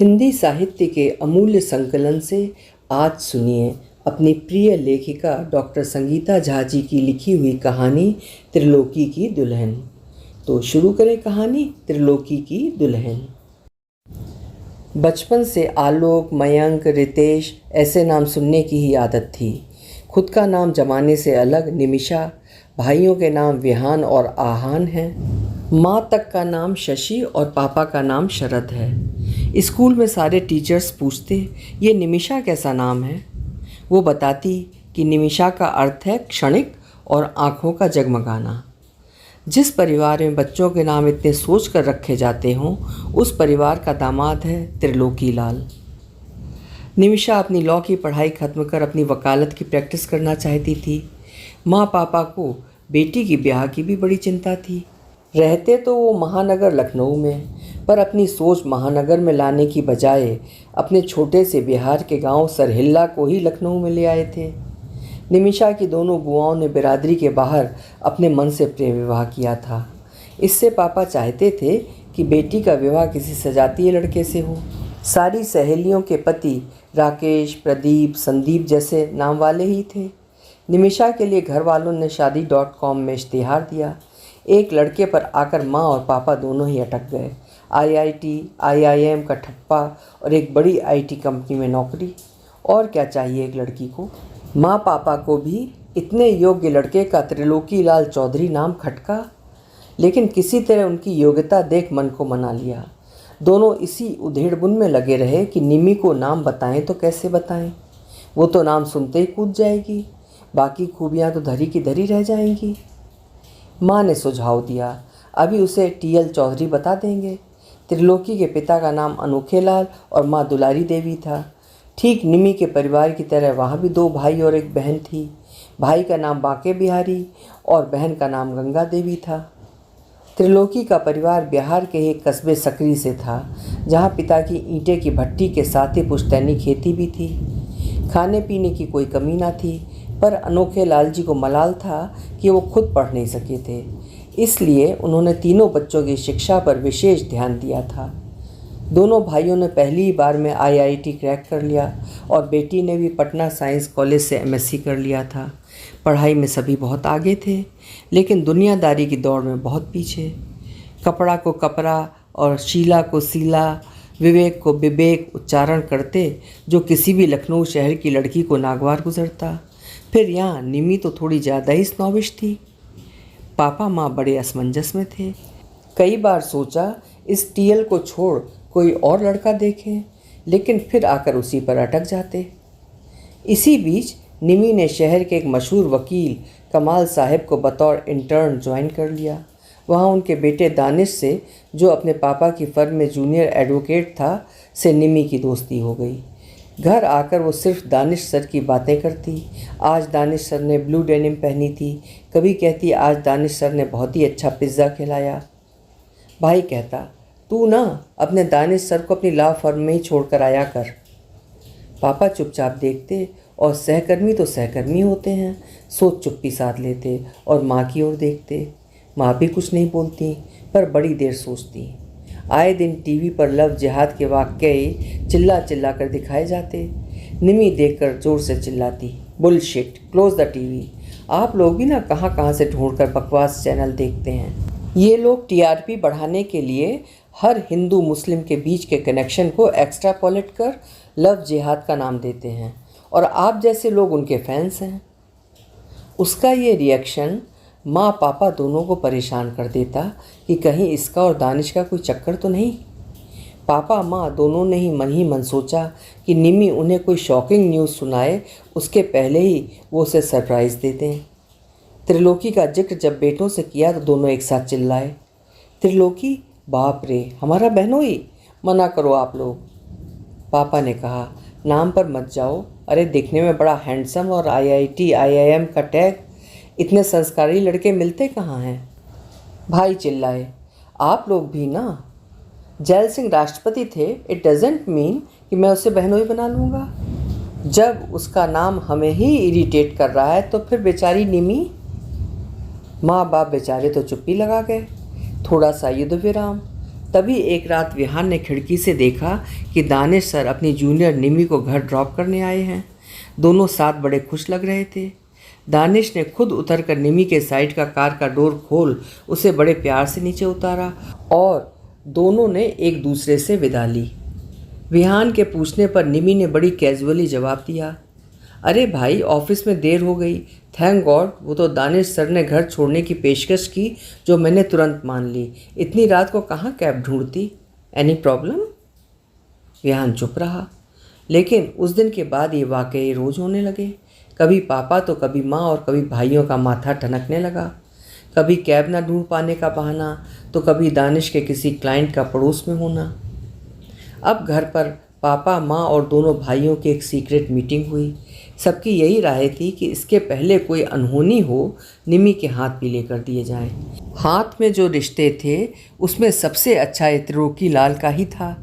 हिंदी साहित्य के अमूल्य संकलन से आज सुनिए अपनी प्रिय लेखिका डॉक्टर संगीता झा जी की लिखी हुई कहानी त्रिलोकी की दुल्हन। तो शुरू करें कहानी त्रिलोकी की दुल्हन। बचपन से आलोक, मयंक, रितेश ऐसे नाम सुनने की ही आदत थी। खुद का नाम जमाने से अलग निमिषा, भाइयों के नाम विहान और आहान हैं। माँ तक का नाम शशि और पापा का नाम शरद है। स्कूल में सारे टीचर्स पूछते ये निमिषा कैसा नाम है। वो बताती कि निमिषा का अर्थ है क्षणिक और आँखों का जगमगाना। जिस परिवार में बच्चों के नाम इतने सोच कर रखे जाते हों, उस परिवार का दामाद है त्रिलोकी लाल। निमिषा अपनी लॉ की पढ़ाई खत्म कर अपनी वकालत की प्रैक्टिस करना चाहती थी। माँ पापा को बेटी की ब्याह की भी बड़ी चिंता थी। रहते तो वो महानगर लखनऊ में, पर अपनी सोच महानगर में लाने की बजाय अपने छोटे से बिहार के गांव सरहिल्ला को ही लखनऊ में ले आए थे। निमिषा की दोनों बुआओं ने बिरादरी के बाहर अपने मन से प्रेम विवाह किया था। इससे पापा चाहते थे कि बेटी का विवाह किसी सजातीय लड़के से हो। सारी सहेलियों के पति राकेश, प्रदीप, संदीप जैसे नाम वाले ही थे। निमिषा के लिए घर वालों ने शादी.com में इश्तिहार दिया। एक लड़के पर आकर माँ और पापा दोनों ही अटक गए। IIT, IIM का ठप्पा और एक बड़ी IT कंपनी में नौकरी। और क्या चाहिए एक लड़की को। माँ पापा को भी इतने योग्य लड़के का त्रिलोकी लाल चौधरी नाम खटका, लेकिन किसी तरह उनकी योग्यता देख मन को मना लिया। दोनों इसी उधेड़बुन में लगे रहे कि निमी को नाम बताएं तो कैसे बताएं। वो तो नाम सुनते ही कूद जाएगी, बाकी खूबियाँ तो धरी की धरी रह जाएंगी। माँ ने सुझाव दिया, अभी उसे TL चौधरी बता देंगे। त्रिलोकी के पिता का नाम अनोखेलाल और माँ दुलारी देवी था। ठीक निमी के परिवार की तरह वहाँ भी 2 भाई और एक बहन थी। भाई का नाम बांके बिहारी और बहन का नाम गंगा देवी था। त्रिलोकी का परिवार बिहार के एक कस्बे सकरी से था, जहाँ पिता की ईंटे की भट्टी के साथ ही पुश्तैनी खेती भी थी। खाने पीने की कोई कमी ना थी, पर अनोखे लाल जी को मलाल था कि वो खुद पढ़ नहीं सके थे। इसलिए उन्होंने तीनों बच्चों की शिक्षा पर विशेष ध्यान दिया था। दोनों भाइयों ने पहली ही बार में IIT क्रैक कर लिया और बेटी ने भी पटना साइंस कॉलेज से MSc कर लिया था। पढ़ाई में सभी बहुत आगे थे, लेकिन दुनियादारी की दौड़ में बहुत पीछे। कपड़ा को कपड़ा और शीला को सीला, विवेक को विवेक उच्चारण करते जो किसी भी लखनऊ शहर की लड़की को नागवार गुजरता। फिर यहाँ निमी तो थोड़ी ज़्यादा ही स्नॉबिश थी। पापा माँ बड़े असमंजस में थे। कई बार सोचा इस TL को छोड़ कोई और लड़का देखें, लेकिन फिर आकर उसी पर अटक जाते। इसी बीच निमी ने शहर के एक मशहूर वकील कमाल साहब को बतौर इंटर्न ज्वाइन कर लिया। वहाँ उनके बेटे दानिश से, जो अपने पापा की फर्म में जूनियर एडवोकेट था, से निमी की दोस्ती हो गई। घर आकर वो सिर्फ दानिश सर की बातें करती। आज दानिश सर ने ब्लू डेनिम पहनी थी, कभी कहती आज दानिश सर ने बहुत ही अच्छा पिज़्ज़ा खिलाया। भाई कहता, तू ना अपने दानिश सर को अपनी लॉ फर्म में ही छोड़ कर आया कर। पापा चुपचाप देखते और सहकर्मी तो सहकर्मी होते हैं, सोच चुप्पी साध लेते और माँ की ओर देखते। माँ भी कुछ नहीं बोलती, पर बड़ी देर सोचती। आए दिन टीवी पर लव जिहाद के वाक़ये चिल्ला चिल्ला कर दिखाए जाते। निमी देखकर ज़ोर से चिल्लाती, बुलशिट, क्लोज द टीवी। आप लोग भी ना कहाँ कहाँ से ढूंढकर बकवास चैनल देखते हैं। ये लोग TRP बढ़ाने के लिए हर हिंदू मुस्लिम के बीच के कनेक्शन को एक्स्ट्रापोलेट कर लव जिहाद का नाम देते हैं, और आप जैसे लोग उनके फैंस हैं। उसका ये रिएक्शन माँ पापा दोनों को परेशान कर देता कि कहीं इसका और दानिश का कोई चक्कर तो नहीं। पापा माँ दोनों ने ही मन सोचा कि निमी उन्हें कोई शॉकिंग न्यूज़ सुनाए, उसके पहले ही वो उसे सरप्राइज़ दे दें। त्रिलोकी का जिक्र जब बेटों से किया तो दोनों एक साथ चिल्लाए, त्रिलोकी, बाप रे, हमारा बहनोई, मना करो आप लोग। पापा ने कहा, नाम पर मत जाओ। अरे देखने में बड़ा हैंडसम और IIT IIM का टैग, इतने संस्कारी लड़के मिलते कहाँ हैं। भाई चिल्लाए, आप लोग भी ना। जैल सिंह राष्ट्रपति थे, इट डजेंट मीन कि मैं उसे बहनोई बना लूँगा। जब उसका नाम हमें ही इरिटेट कर रहा है तो फिर बेचारी निमी। माँ बाप बेचारे तो चुप्पी लगा गए। थोड़ा सा युद्ध विराम, तभी एक रात विहान ने खिड़की से देखा कि दानिश सर अपनी जूनियर निमी को घर ड्रॉप करने आए हैं। दोनों साथ बड़े खुश लग रहे थे। दानिश ने खुद उतरकर निमी के साइड का कार का डोर खोल उसे बड़े प्यार से नीचे उतारा और दोनों ने एक दूसरे से विदा ली। विहान के पूछने पर निमी ने बड़ी कैजुअली जवाब दिया, अरे भाई ऑफिस में देर हो गई। थैंक गॉड वो तो दानिश सर ने घर छोड़ने की पेशकश की जो मैंने तुरंत मान ली। इतनी रात को कहाँ कैब ढूंढती? Any problem? विहान चुप रहा। लेकिन उस दिन के बाद ये वाकई रोज़ होने लगे। कभी पापा तो कभी माँ और कभी भाइयों का माथा ठनकने लगा। कभी कैब ना ढूंढ पाने का बहाना तो कभी दानिश के किसी क्लाइंट का पड़ोस में होना। अब घर पर पापा माँ और दोनों भाइयों की एक सीक्रेट मीटिंग हुई। सबकी यही राय थी कि इसके पहले कोई अनहोनी हो निमी के हाथ पीले कर दिए जाएं। हाथ में जो रिश्ते थे उसमें सबसे अच्छा त्रिलोकी लाल का ही था।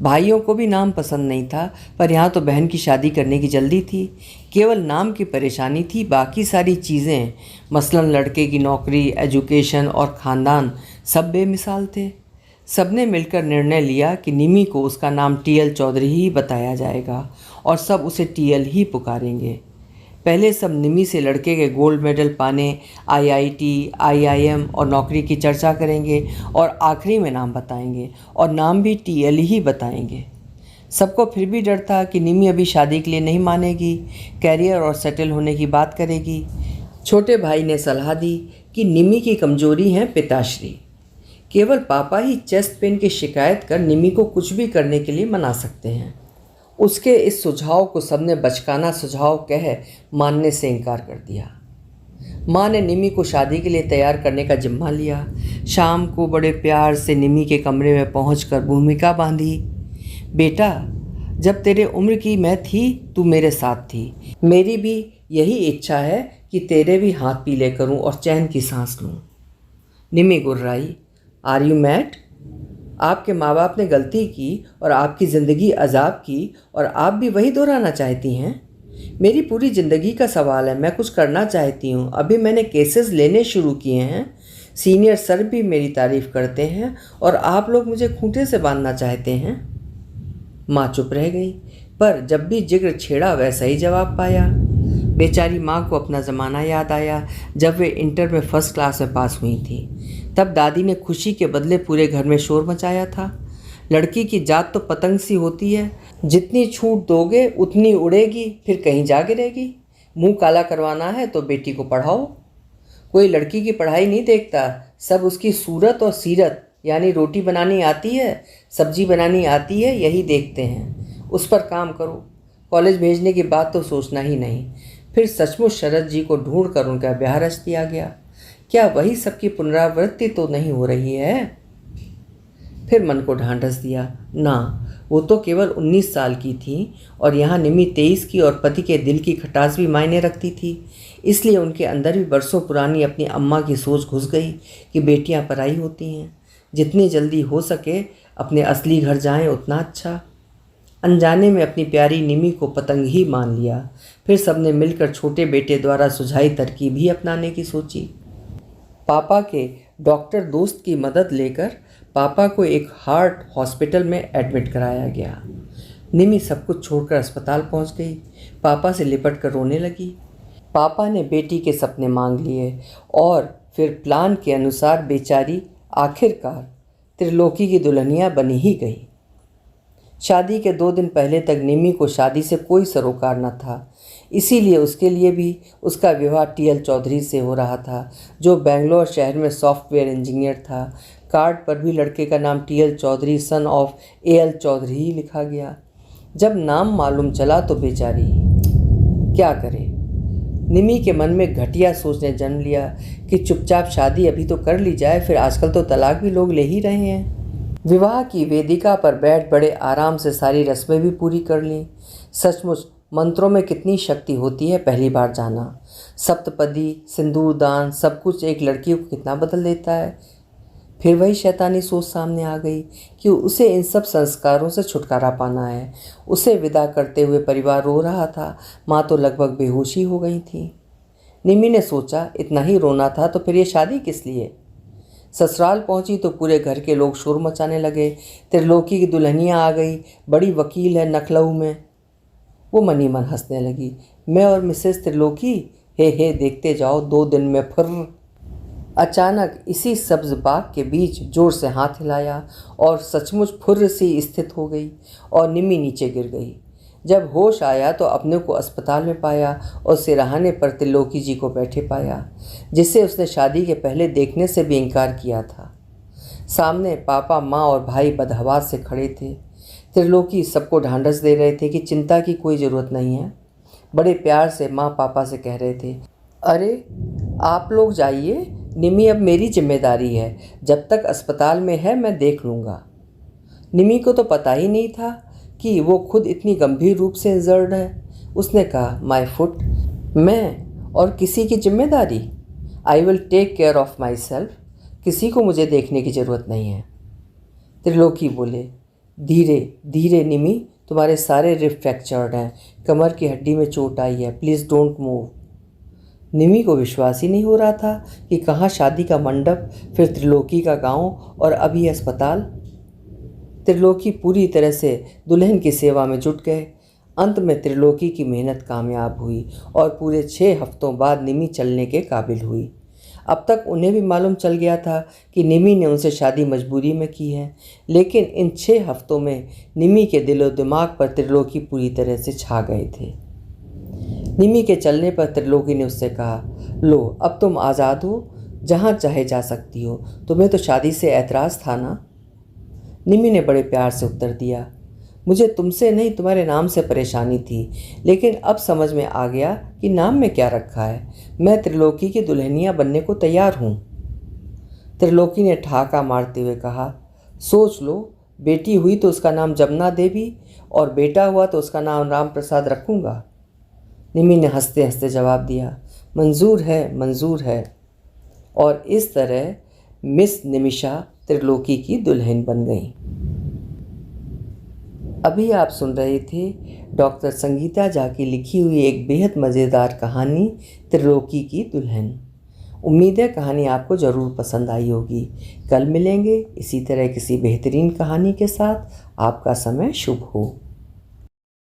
भाइयों को भी नाम पसंद नहीं था, पर यहाँ तो बहन की शादी करने की जल्दी थी। केवल नाम की परेशानी थी, बाकी सारी चीज़ें मसलन लड़के की नौकरी, एजुकेशन और ख़ानदान सब बेमिसाल थे। सबने मिलकर निर्णय लिया कि निमी को उसका नाम टीएल चौधरी ही बताया जाएगा और सब उसे टीएल ही पुकारेंगे। पहले सब निमी से लड़के के गोल्ड मेडल पाने, आईआईटी, आईआईएम और नौकरी की चर्चा करेंगे और आखिरी में नाम बताएंगे और नाम भी टीएल ही बताएंगे। सबको फिर भी डर था कि निमी अभी शादी के लिए नहीं मानेगी, कैरियर और सेटल होने की बात करेगी। छोटे भाई ने सलाह दी कि निमी की कमजोरी है पिताश्री। केवल पापा ही चेस्ट पेन की शिकायत कर निमी को कुछ भी करने के लिए मना सकते हैं। उसके इस सुझाव को सबने बचकाना सुझाव कह मानने से इनकार कर दिया। माँ ने निमी को शादी के लिए तैयार करने का जिम्मा लिया। शाम को बड़े प्यार से निमी के कमरे में पहुंचकर भूमिका बांधी, बेटा जब तेरे उम्र की मैं थी तू मेरे साथ थी। मेरी भी यही इच्छा है कि तेरे भी हाथ पीले करूं और चैन की सांस लूं। निमी गुर्राई, आर यू मैड? आपके माँ बाप ने गलती की और आपकी ज़िंदगी अजाब की और आप भी वही दोहराना चाहती हैं? मेरी पूरी ज़िंदगी का सवाल है, मैं कुछ करना चाहती हूँ। अभी मैंने केसेस लेने शुरू किए हैं, सीनियर सर भी मेरी तारीफ़ करते हैं और आप लोग मुझे खूंटे से बांधना चाहते हैं। माँ चुप रह गई, पर जब भी जिक्र छेड़ा वैसा ही जवाब पाया। बेचारी माँ को अपना ज़माना याद आया जब वे इंटर में फर्स्ट क्लास में पास हुई थी। तब दादी ने खुशी के बदले पूरे घर में शोर मचाया था। लड़की की जात तो पतंग सी होती है, जितनी छूट दोगे उतनी उड़ेगी, फिर कहीं जा गिरेगी। मुंह काला करवाना है तो बेटी को पढ़ाओ। कोई लड़की की पढ़ाई नहीं देखता, सब उसकी सूरत और सीरत, यानी रोटी बनानी आती है, सब्जी बनानी आती है, यही देखते हैं। उस पर काम करो। कॉलेज भेजने की बात तो सोचना ही नहीं। फिर सचमुच शरद जी को ढूंढ कर उनका ब्याह रच दिया गया। क्या वही सबकी पुनरावृत्ति तो नहीं हो रही है? फिर मन को ढांढस दिया, ना, वो तो केवल 19 साल की थी और यहाँ निमी 23 की और पति के दिल की खटास भी मायने रखती थी। इसलिए उनके अंदर भी बरसों पुरानी अपनी अम्मा की सोच घुस गई कि बेटियाँ पराई होती हैं। जितनी जल्दी हो सके अपने असली घर जाएं उतना अच्छा। अनजाने में अपनी प्यारी निमी को पतंग ही मान लिया। फिर सबने मिलकर छोटे बेटे द्वारा सुझाई तरकीब भी अपनाने की सोची। पापा के डॉक्टर दोस्त की मदद लेकर पापा को एक हार्ट हॉस्पिटल में एडमिट कराया गया। निमी सब कुछ छोड़कर अस्पताल पहुंच गई। पापा से लिपट कर रोने लगी। पापा ने बेटी के सपने मांग लिए और फिर प्लान के अनुसार बेचारी आखिरकार त्रिलोकी की दुल्हनिया बनी ही गई। शादी के 2 दिन पहले तक निमी को शादी से कोई सरोकार न था, इसीलिए उसके लिए भी उसका विवाह टीएल चौधरी से हो रहा था, जो बेंगलोर शहर में सॉफ्टवेयर इंजीनियर था। कार्ड पर भी लड़के का नाम TL Chaudhary son of AL Chaudhary ही लिखा गया। जब नाम मालूम चला तो बेचारी क्या करे। निमी के मन में घटिया सोच ने जन्म लिया कि चुपचाप शादी अभी तो कर ली जाए, फिर आजकल तो तलाक भी लोग ले ही रहे हैं। विवाह की वेदिका पर बैठ बड़े आराम से सारी रस्में भी पूरी कर लीं। सचमुच मंत्रों में कितनी शक्ति होती है पहली बार जाना। सप्तपदी, सिंदूरदान, सब कुछ एक लड़की को कितना बदल देता है। फिर वही शैतानी सोच सामने आ गई कि उसे इन सब संस्कारों से छुटकारा पाना है। उसे विदा करते हुए परिवार रो रहा था। माँ तो लगभग बेहोशी हो गई थी। निमी ने सोचा इतना ही रोना था तो फिर ये शादी किस लिए। ससुराल पहुंची तो पूरे घर के लोग शोर मचाने लगे। त्रिलोकी की दुल्हनिया आ गई, बड़ी वकील है लखनऊ में। वो मन ही मन हंसने लगी। मैं और मिसेस त्रिलोकी, हे देखते जाओ 2 दिन में फिर। अचानक इसी सब्ज बाग के बीच जोर से हाथ हिलाया और सचमुच फुर्र सी स्थित हो गई और निम्मी नीचे गिर गई। जब होश आया तो अपने को अस्पताल में पाया और सिरहाने पर त्रिलोकी जी को बैठे पाया, जिसे उसने शादी के पहले देखने से भी इनकार किया था। सामने पापा, माँ और भाई बदहवास से खड़े थे। त्रिलोकी सबको ढांढस दे रहे थे कि चिंता की कोई ज़रूरत नहीं है। बड़े प्यार से माँ पापा से कह रहे थे, अरे आप लोग जाइए, निमी अब मेरी जिम्मेदारी है। जब तक अस्पताल में है मैं देख लूँगा। निमी को तो पता ही नहीं था कि वो खुद इतनी गंभीर रूप से इंजर्ड है। उसने कहा, माय फुट, मैं और किसी की जिम्मेदारी? I will take care of myself. किसी को मुझे देखने की ज़रूरत नहीं है। त्रिलोकी बोले, धीरे धीरे निमी, तुम्हारे सारे रिब फ्रैक्चर्ड हैं, कमर की हड्डी में चोट आई है, प्लीज़ डोंट मूव। निमी को विश्वास ही नहीं हो रहा था कि कहाँ शादी का मंडप, फिर त्रिलोकी का गांव और अभी अस्पताल। त्रिलोकी पूरी तरह से दुल्हन की सेवा में जुट गए। अंत में त्रिलोकी की मेहनत कामयाब हुई और पूरे 6 हफ्तों बाद निमी चलने के काबिल हुई। अब तक उन्हें भी मालूम चल गया था कि निमी ने उनसे शादी मजबूरी में की है, लेकिन इन 6 हफ्तों में निमी के दिलो दिमाग पर त्रिलोकी पूरी तरह से छा गए थे। निमी के चलने पर त्रिलोकी ने उससे कहा, लो अब तुम आज़ाद हो, जहाँ चाहे जा सकती हो, तुम्हें तो शादी से ऐतराज़ था ना। निमी ने बड़े प्यार से उत्तर दिया, मुझे तुमसे नहीं तुम्हारे नाम से परेशानी थी, लेकिन अब समझ में आ गया कि नाम में क्या रखा है। मैं त्रिलोकी की दुल्हनिया बनने को तैयार हूँ। त्रिलोकी ने ठहाका मारते हुए कहा, सोच लो, बेटी हुई तो उसका नाम जमुना देवी और बेटा हुआ तो उसका नाम राम प्रसाद रखूँगा। निमी ने हंसते हंसते जवाब दिया, मंजूर है, मंजूर है। और इस तरह मिस निमिषा त्रिलोकी की दुल्हन बन गई। अभी आप सुन रहे थे डॉक्टर संगीता झा की लिखी हुई एक बेहद मज़ेदार कहानी, त्रिलोकी की दुल्हन। उम्मीद है कहानी आपको ज़रूर पसंद आई होगी। कल मिलेंगे इसी तरह किसी बेहतरीन कहानी के साथ। आपका समय शुभ हो।